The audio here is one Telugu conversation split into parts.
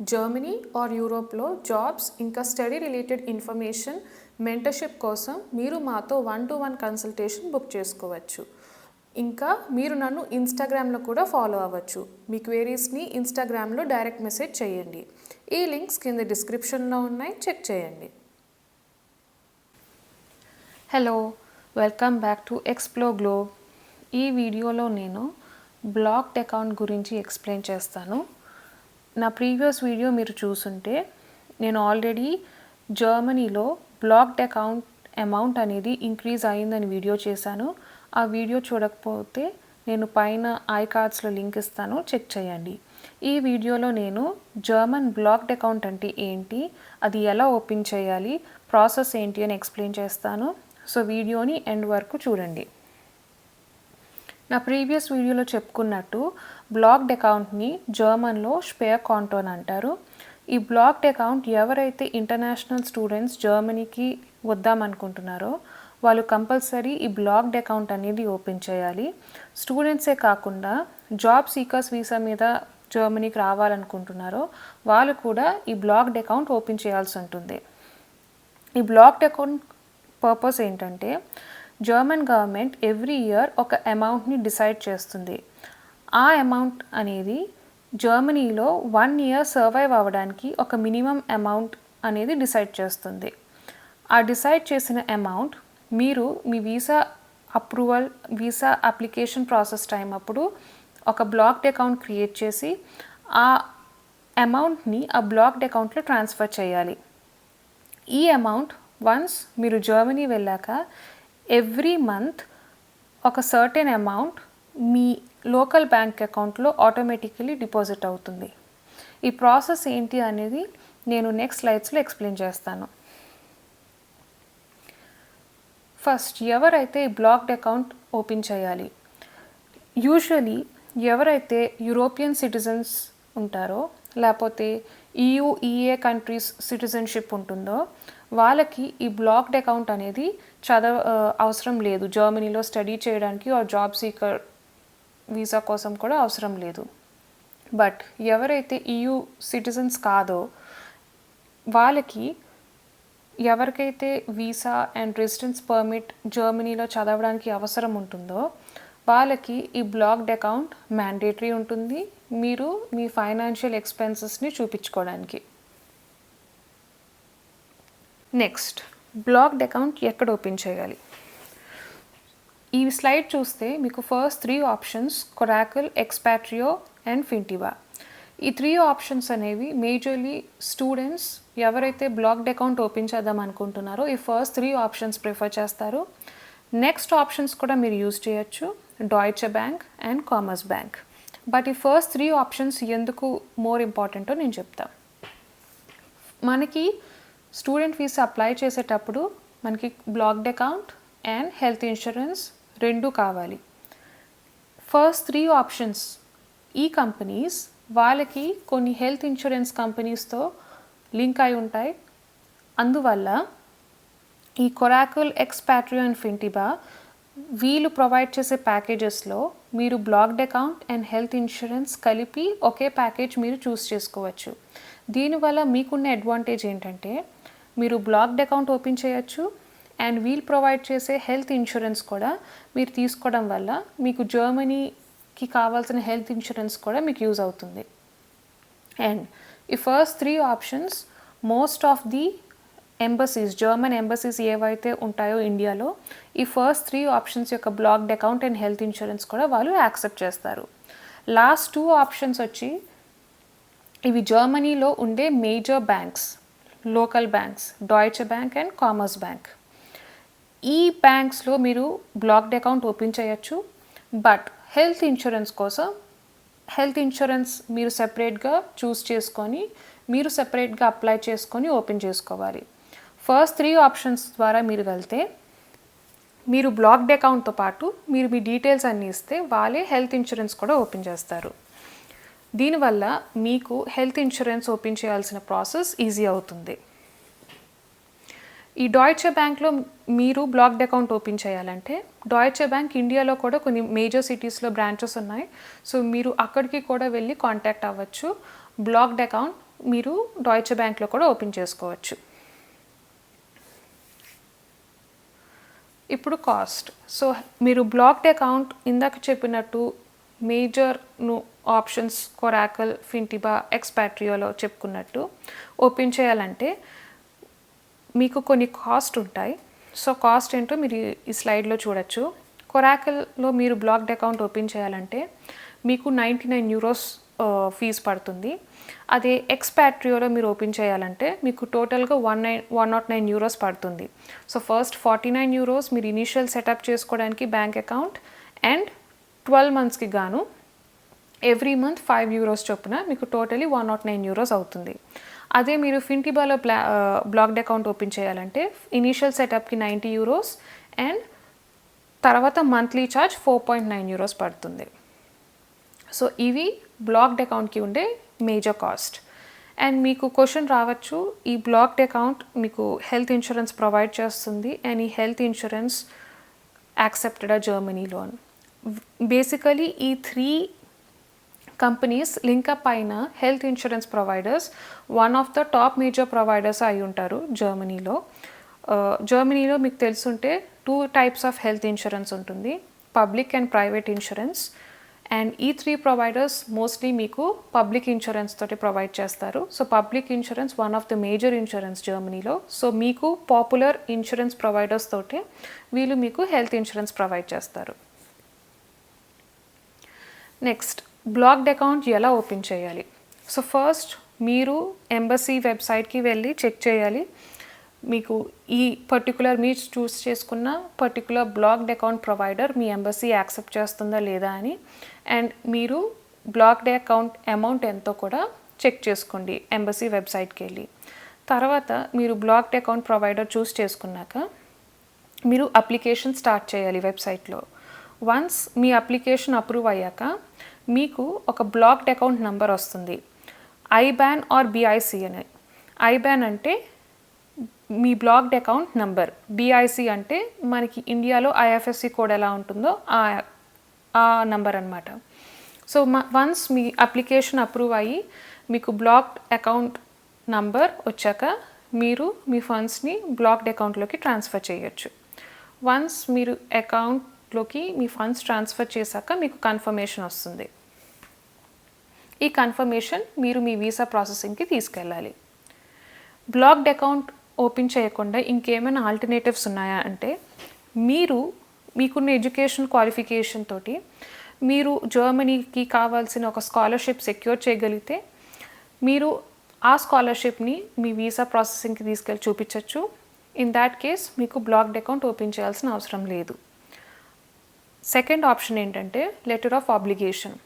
జర్మనీ ఆర్ యూరోప్లో జాబ్స్ ఇంకా స్టడీ రిలేటెడ్ ఇన్ఫర్మేషన్ మెంటర్షిప్ కోసం మీరు మాతో 1-to-1 కన్సల్టేషన్ బుక్ చేసుకోవచ్చు. ఇంకా మీరు నన్ను ఇన్స్టాగ్రామ్లో కూడా ఫాలో అవ్వచ్చు. మీ క్వెరీస్ని ఇన్స్టాగ్రామ్లో డైరెక్ట్ మెసేజ్ చేయండి. ఈ లింక్స్ కింద డిస్క్రిప్షన్లో ఉన్నాయి, చెక్ చేయండి. Hello, welcome back to explore globe. ఈ వీడియోలో నేను బ్లాక్డ్ అకౌంట్ గురించి ఎక్స్ప్లెయిన్ చేస్తాను. నా ప్రీవియస్ వీడియో మీరు చూసుంటే నేను ఆల్రెడీ జర్మనీలో బ్లాక్డ్ అమౌంట్ అనేది ఇంక్రీజ్ అయ్యిందని వీడియో చేశాను. ఆ వీడియో చూడకపోతే నేను పైన ఐకార్డ్స్లో లింక్ ఇస్తాను, చెక్ చేయండి. ఈ వీడియోలో నేను జర్మన్ బ్లాక్డ్ అకౌంట్ అంటే ఏంటి, అది ఎలా ఓపెన్ చేయాలి, ప్రాసెస్ ఏంటి అని ఎక్స్ప్లెయిన్ చేస్తాను. సో వీడియోని ఎండ్ వరకు చూడండి. నా ప్రీవియస్ వీడియోలో చెప్పుకున్నట్టు బ్లాక్డ్ అకౌంట్ని జర్మన్లో స్పేర్ కాంటో అని అంటారు. ఈ బ్లాక్డ్ అకౌంట్ ఎవరైతే ఇంటర్నేషనల్ స్టూడెంట్స్ జర్మనీకి వద్దామనుకుంటున్నారో వాళ్ళు కంపల్సరీ ఈ బ్లాక్డ్ అకౌంట్ అనేది ఓపెన్ చేయాలి. స్టూడెంట్సే కాకుండా జాబ్ సీకర్స్ వీసా మీద జర్మనీకి రావాలనుకుంటున్నారో వాళ్ళు కూడా ఈ బ్లాక్డ్ అకౌంట్ ఓపెన్ చేయాల్సి ఉంటుంది. ఈ బ్లాక్డ్ అకౌంట్ పర్పస్ ఏంటంటే జర్మన్ గవర్నమెంట్ ఎవ్రీ ఇయర్ ఒక అమౌంట్ని డిసైడ్ చేస్తుంది. ఆ అమౌంట్ అనేది జర్మనీలో 1 ఇయర్ సర్వైవ్ అవ్వడానికి ఒక మినిమం అమౌంట్ అనేది డిసైడ్ చేస్తుంది. ఆ డిసైడ్ చేసిన అమౌంట్ మీరు మీ వీసా అప్లికేషన్ ప్రాసెస్ టైం అప్పుడు ఒక బ్లాక్డ్ అకౌంట్ క్రియేట్ చేసి ఆ అమౌంట్ని ఆ బ్లాక్డ్ అకౌంట్లో ట్రాన్స్ఫర్ చేయాలి. ఈ అమౌంట్ వన్స్ మీరు జర్మనీ వెళ్ళాక ఎవ్రీ మంత్ ఒక సర్టెన్ అమౌంట్ మీ లోకల్ బ్యాంక్ అకౌంట్లో ఆటోమేటికలీ డిపాజిట్ అవుతుంది. ఈ ప్రాసెస్ ఏంటి అనేది నేను నెక్స్ట్ స్లైడ్స్లో ఎక్స్ప్లెయిన్ చేస్తాను. ఫస్ట్ ఎవరైతే బ్లాక్డ్ అకౌంట్ ఓపెన్ చేయాలి, యూజువలీ ఎవరైతే యూరోపియన్ సిటిజన్స్ ఉంటారో లేకపోతే ఈఏ కంట్రీస్ సిటిజన్షిప్ ఉంటుందో వాళ్ళకి ఈ బ్లాక్డ్ అకౌంట్ అనేది అవసరం లేదు. జర్మనీలో స్టడీ చేయడానికి ఆ జాబ్ సీకర్ వీసా కోసం కూడా అవసరం లేదు. బట్ ఎవరైతే EU సిటిజన్స్ కాదో వాళ్ళకి ఎవరికైతే వీసా అండ్ రెసిడెన్స్ పర్మిట్ జర్మనీలో చదవడానికి అవసరం ఉంటుందో వాళ్ళకి ఈ బ్లాక్డ్ అకౌంట్ మ్యాండేటరీ ఉంటుంది, మీరు మీ ఫైనాన్షియల్ ఎక్స్పెన్సెస్ని చూపించుకోవడానికి. నెక్స్ట్, బ్లాక్డ్ అకౌంట్ ఎక్కడ ఓపెన్ చేయాలి? ఈ స్లైడ్ చూస్తే మీకు first 3 options Coracle, Expatrio and Fintiba. ఈ 3 ఆప్షన్స్ అనేవి మేజర్లీ స్టూడెంట్స్ ఎవరైతే బ్లాక్డ్ అకౌంట్ ఓపెన్ చేద్దాం అనుకుంటున్నారో ఈ ఫస్ట్ 3 ఆప్షన్స్ ప్రిఫర్ చేస్తారు. నెక్స్ట్ ఆప్షన్స్ కూడా మీరు యూజ్ చేయొచ్చు, Deutsche Bank and Commerzbank. But ఈ ఫస్ట్ 3 ఆప్షన్స్ ఎందుకు మోర్ ఇంపార్టెంటో నేను చెప్తాను. మనకి స్టూడెంట్ వీసా అప్లై చేసేటప్పుడు మనకి blocked account and health insurance 2 కావాలి. ఫస్ట్ 3 ఆప్షన్స్ ఈ కంపెనీస్ వాళ్ళకి కొన్ని హెల్త్ ఇన్సూరెన్స్ కంపెనీస్తో లింక్ అయి ఉంటాయి. అందువల్ల ఈ కొరాకిల్, ఎక్స్పాట్రియో అండ్ ఫింటిబా వీళ్ళు ప్రొవైడ్ చేసే ప్యాకేజెస్లో మీరు blocked account and health insurance కలిపి ఒకే ప్యాకేజ్ మీరు చూస్ చేసుకోవచ్చు. దీనివల్ల మీకున్న అడ్వాంటేజ్ ఏంటంటే మీరు బ్లాక్డ్ అకౌంట్ ఓపెన్ చేయొచ్చు అండ్ వీళ్ళు ప్రొవైడ్ చేసే హెల్త్ ఇన్సూరెన్స్ కూడా మీరు తీసుకోవడం వల్ల మీకు జర్మనీకి కావాల్సిన హెల్త్ ఇన్సూరెన్స్ కూడా మీకు యూజ్ అవుతుంది. అండ్ ఈ first 3 options most of the German embassies ఏవైతే ఉంటాయో ఇండియాలో ఈ ఫస్ట్ 3 ఆప్షన్స్ యొక్క blocked account and health insurance కూడా వాళ్ళు యాక్సెప్ట్ చేస్తారు. లాస్ట్ 2 ఆప్షన్స్ వచ్చి ఇవి జర్మనీలో ఉండే major banks, local banks, Deutsche Bank and Commerzbank. ఈ బ్యాంక్స్లో మీరు బ్లాక్డ్ అకౌంట్ ఓపెన్ చేయొచ్చు. బట్ హెల్త్ ఇన్సూరెన్స్ కోసం హెల్త్ ఇన్సూరెన్స్ మీరు సెపరేట్గా చూస్ చేసుకొని మీరు సెపరేట్గా అప్లై చేసుకొని ఓపెన్ చేసుకోవాలి. ఫస్ట్ 3 ఆప్షన్స్ ద్వారా మీరు వెళ్తే మీరు బ్లాక్డ్ అకౌంట్తో పాటు మీరు మీ డీటెయిల్స్ అన్నీ ఇస్తే వాళ్ళే హెల్త్ ఇన్సూరెన్స్ కూడా ఓపెన్ చేస్తారు. దీనివల్ల మీకు హెల్త్ ఇన్సూరెన్స్ ఓపెన్ చేయాల్సిన ప్రాసెస్ ఈజీ అవుతుంది. ఈ డాయిచే బ్యాంక్లో మీరు బ్లాక్డ్ అకౌంట్ ఓపెన్ చేయాలంటే డాయిచే బ్యాంక్ ఇండియాలో కూడా కొన్ని మేజర్ సిటీస్లో బ్రాంచెస్ ఉన్నాయి. సో మీరు అక్కడికి కూడా వెళ్ళి కాంటాక్ట్ అవ్వచ్చు బ్లాక్డ్ అకౌంట్ మీరు డాయిచే బ్యాంక్లో కూడా ఓపెన్ చేసుకోవచ్చు. ఇప్పుడు కాస్ట్. సో మీరు బ్లాక్డ్ అకౌంట్ ఇందాక చెప్పినట్టు మేజర్ను ఆప్షన్స్ కొరాకల్, ఫింటిబా, ఎక్స్పాట్రియోలో చెప్పుకున్నట్టు ఓపెన్ చేయాలంటే మీకు కొన్ని కాస్ట్ ఉంటాయి. సో కాస్ట్ ఏంటో మీరు ఈ స్లైడ్లో చూడొచ్చు. కొరాకల్లో మీరు బ్లాక్డ్ అకౌంట్ ఓపెన్ చేయాలంటే మీకు €99 ఫీజు పడుతుంది. అదే ఎక్స్పాట్రియోలో మీరు ఓపెన్ చేయాలంటే మీకు టోటల్గా €109 పడుతుంది. సో ఫస్ట్ €49 మీరు ఇనీషియల్ సెటప్ చేసుకోవడానికి బ్యాంక్ అకౌంట్ అండ్ 12 మంత్స్కి గాను ఎవ్రీ మంత్ €5 చొప్పున మీకు టోటలీ €109 అవుతుంది. అదే మీరు ఫింటిబాలో బ్లాక్డ్ అకౌంట్ ఓపెన్ చేయాలంటే ఇనీషియల్ సెటప్కి €90 అండ్ తర్వాత మంత్లీ ఛార్జ్ €4.9 పడుతుంది. సో ఇవి బ్లాక్డ్ అకౌంట్కి ఉండే మేజర్ కాస్ట్. అండ్ మీకు క్వశ్చన్ రావచ్చు, ఈ బ్లాక్డ్ అకౌంట్ మీకు హెల్త్ ఇన్సూరెన్స్ ప్రొవైడ్ చేస్తుంది అండ్ ఈ హెల్త్ ఇన్సూరెన్స్ యాక్సెప్టెడా జర్మనీలో అని. బేసికలీ ఈ 3 కంపెనీస్ లింకప్ అయిన health insurance providers one of the top major providers అయి ఉంటారు జర్మనీలో. జర్మనీలో మీకు తెలుసుంటే 2 టైప్స్ ఆఫ్ హెల్త్ ఇన్సూరెన్స్ ఉంటుంది, public and private insurance. And ఈ 3 ప్రొవైడర్స్ మోస్ట్లీ మీకు పబ్లిక్ ఇన్సూరెన్స్ తోటి ప్రొవైడ్ చేస్తారు. So public insurance one of the major insurance జర్మనీలో. సో మీకు పాపులర్ ఇన్సూరెన్స్ ప్రొవైడర్స్ తోటి వీళ్ళు మీకు హెల్త్ ఇన్సూరెన్స్ ప్రొవైడ్ చేస్తారు. నెక్స్ట్ బ్లాక్డ్ అకౌంట్ ఎలా ఓపెన్ చేయాలి? సో ఫస్ట్ మీరు ఎంబసీ వెబ్సైట్కి వెళ్ళి చెక్ చేయాలి మీకు ఈ పర్టికులర్ మీరు చూస్ చేసుకున్న పర్టికులర్ బ్లాక్డ్ అకౌంట్ ప్రొవైడర్ మీ ఎంబసీ యాక్సెప్ట్ చేస్తుందా లేదా అని. అండ్ మీరు బ్లాక్డ్ అకౌంట్ అమౌంట్ ఎంతో కూడా చెక్ చేసుకోండి ఎంబసీ వెబ్సైట్కి వెళ్ళి. తర్వాత మీరు బ్లాక్డ్ అకౌంట్ ప్రొవైడర్ చూస్ చేసుకున్నాక మీరు అప్లికేషన్ స్టార్ట్ చేయాలి వెబ్సైట్లో. వన్స్ మీ అప్లికేషన్ అప్రూవ్ అయ్యాక మీకు ఒక బ్లాక్డ్ అకౌంట్ నెంబర్ వస్తుంది, ఐబ్యాన్ ఆర్ బిఐసి అని. ఐబ్యాన్ అంటే మీ బ్లాక్డ్ అకౌంట్ నంబర్, బిఐసి అంటే మనకి ఇండియాలో ఐఎఫ్ఎస్సి కోడ్ ఎలా ఉంటుందో ఆ నంబర్ అనమాట. సో వన్స్ మీ అప్లికేషన్ అప్రూవ్ అయ్యి మీకు బ్లాక్డ్ అకౌంట్ నంబర్ వచ్చాక మీరు మీ ఫండ్స్ని బ్లాక్డ్ అకౌంట్లోకి ట్రాన్స్ఫర్ చేయొచ్చు. వన్స్ మీరు అకౌంట్లోకి మీ ఫండ్స్ ట్రాన్స్ఫర్ చేశాక మీకు కన్ఫర్మేషన్ వస్తుంది. ఈ కన్ఫర్మేషన్ మీరు మీ వీసా ప్రాసెసింగ్కి తీసుకెళ్ళాలి. బ్లాక్డ్ అకౌంట్ ఓపెన్ చేయకుండా ఇంకేమైనా ఆల్టర్నేటివ్స్ ఉన్నాయా అంటే మీకున్న ఎడ్యుకేషన్ క్వాలిఫికేషన్ తోటి మీరు జర్మనీకి కావాల్సిన ఒక స్కాలర్షిప్ సెక్యూర్ చేయగలిగితే మీరు ఆ స్కాలర్షిప్ని మీ వీసా ప్రాసెసింగ్కి తీసుకెళ్ళి చూపించవచ్చు. ఇన్ దాట్ కేస్ మీకు బ్లాక్డ్ అకౌంట్ ఓపెన్ చేయాల్సిన అవసరం లేదు. సెకండ్ ఆప్షన్ ఏంటంటే లెటర్ ఆఫ్ ఆబ్లిగేషన్.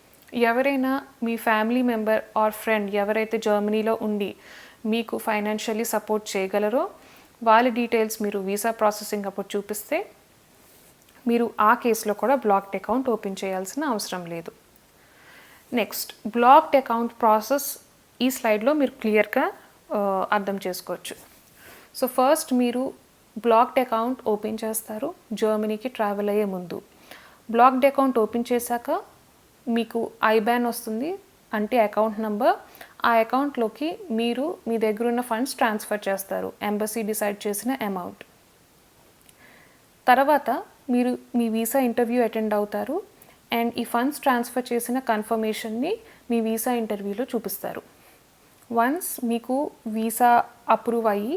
ఎవరైనా మీ ఫ్యామిలీ మెంబర్ ఆర్ ఫ్రెండ్ ఎవరైతే జర్మనీలో ఉండి మీకు ఫైనాన్షియల్లీ సపోర్ట్ చేయగలరో వాళ్ళ డీటెయిల్స్ మీరు వీసా ప్రాసెసింగ్ అప్పుడు చూపిస్తే మీరు ఆ కేసులో కూడా బ్లాక్డ్ అకౌంట్ ఓపెన్ చేయాల్సిన అవసరం లేదు. నెక్స్ట్ బ్లాక్డ్ అకౌంట్ ప్రాసెస్ ఈ స్లైడ్లో మీరు క్లియర్గా అర్థం చేసుకోవచ్చు. సో ఫస్ట్ మీరు బ్లాక్డ్ అకౌంట్ ఓపెన్ చేస్తారు జర్మనీకి ట్రావెల్ అయ్యే ముందు. బ్లాక్డ్ అకౌంట్ ఓపెన్ చేశాక మీకు ఐబ్యాన్ వస్తుంది, అంటే అకౌంట్ నెంబర్. ఆ అకౌంట్లోకి మీరు మీ దగ్గర ఉన్న ఫండ్స్ ట్రాన్స్ఫర్ చేస్తారు, ఎంబసీ డిసైడ్ చేసిన అమౌంట్. తర్వాత మీరు మీ వీసా ఇంటర్వ్యూ అటెండ్ అవుతారు అండ్ ఈ ఫండ్స్ ట్రాన్స్ఫర్ చేసిన కన్ఫర్మేషన్ని మీ వీసా ఇంటర్వ్యూలో చూపిస్తారు. వన్స్ మీకు వీసా అప్రూవ్ అయ్యి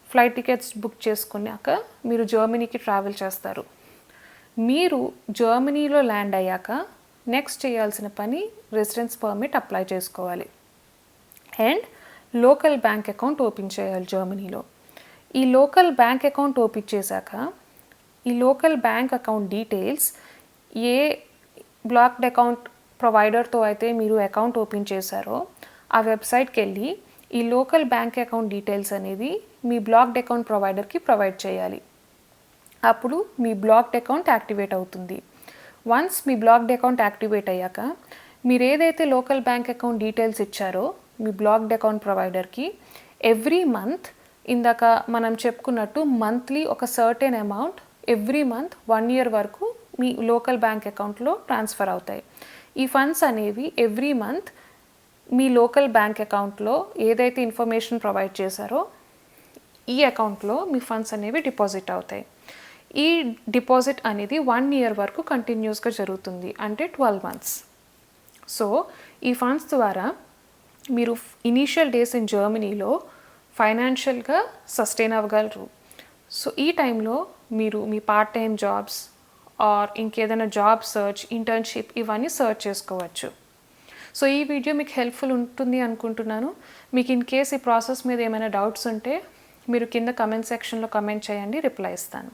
ఫ్లైట్ టికెట్స్ బుక్ చేసుకున్నాక మీరు జర్మనీకి ట్రావెల్ చేస్తారు. మీరు జర్మనీలో ల్యాండ్ అయ్యాక నెక్స్ట్ చేయాల్సిన పని రెసిడెన్స్ పర్మిట్ అప్లై చేసుకోవాలి and local bank account open చేయాలి జర్మనీలో. ఈ లోకల్ బ్యాంక్ అకౌంట్ ఓపెన్ చేశాక ఈ లోకల్ బ్యాంక్ అకౌంట్ డీటెయిల్స్ ఏ బ్లాక్డ్ అకౌంట్ ప్రొవైడర్తో అయితే మీరు అకౌంట్ ఓపెన్ చేశారో ఆ వెబ్సైట్కి వెళ్ళి ఈ లోకల్ బ్యాంక్ అకౌంట్ డీటెయిల్స్ అనేది మీ బ్లాక్డ్ అకౌంట్ ప్రొవైడర్కి ప్రొవైడ్ చేయాలి. అప్పుడు మీ బ్లాక్డ్ అకౌంట్ యాక్టివేట్ అవుతుంది. వన్స్ మీ బ్లాక్డ్ అకౌంట్ యాక్టివేట్ అయ్యాక మీరు ఏదైతే లోకల్ బ్యాంక్ అకౌంట్ డీటెయిల్స్ ఇచ్చారో మీ బ్లాక్డ్ అకౌంట్ ప్రొవైడర్కి ఎవ్రీ మంత్ ఇందాక మనం చెప్పుకున్నట్టు మంత్లీ ఒక certain amount every month 1 year వరకు మీ లోకల్ బ్యాంక్ అకౌంట్లో ట్రాన్స్ఫర్ అవుతాయి. ఈ ఫండ్స్ అనేవి ఎవ్రీ మంత్ మీ లోకల్ బ్యాంక్ అకౌంట్లో ఏదైతే ఇన్ఫర్మేషన్ ప్రొవైడ్ చేశారో ఈ అకౌంట్లో మీ ఫండ్స్ అనేవి డిపాజిట్ అవుతాయి. ఈ డిపాజిట్ అనేది 1 ఇయర్ వరకు కంటిన్యూస్గా జరుగుతుంది, అంటే 12 months. సో ఈ ఫండ్స్ ద్వారా మీరు ఇనీషియల్ డేస్ ఇన్ జర్మనీలో ఫైనాన్షియల్గా సస్టైన్ అవ్వగలరు. సో ఈ టైంలో మీరు మీ పార్ట్ టైం జాబ్స్ ఆర్ ఇంకేదైనా జాబ్ సర్చ్, ఇంటర్న్షిప్ ఇవన్నీ సర్చ్ చేసుకోవచ్చు. సో ఈ వీడియో మీకు హెల్ప్ఫుల్ ఉంటుంది అనుకుంటున్నాను. మీకు ఇన్ కేస్ ఈ ప్రాసెస్ మీద ఏమైనా డౌట్స్ ఉంటే మీరు కింద కమెంట్ సెక్షన్లో కమెంట్ చేయండి, రిప్లై ఇస్తాను.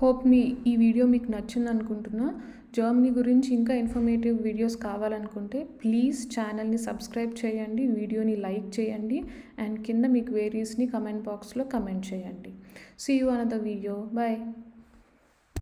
హోప్ ఈ వీడియో మీకు నచ్చింది అనుకుంటున్నా. జర్మనీ గురించి ఇంకా ఇన్ఫర్మేటివ్ వీడియోస్ కావాలనుకుంటే ప్లీజ్ ఛానల్ని సబ్స్క్రైబ్ చేయండి, వీడియోని లైక్ చేయండి అండ్ కింద మీకు వేరీస్ని కమెంట్ బాక్స్లో కమెంట్ చేయండి. See you another video. Bye.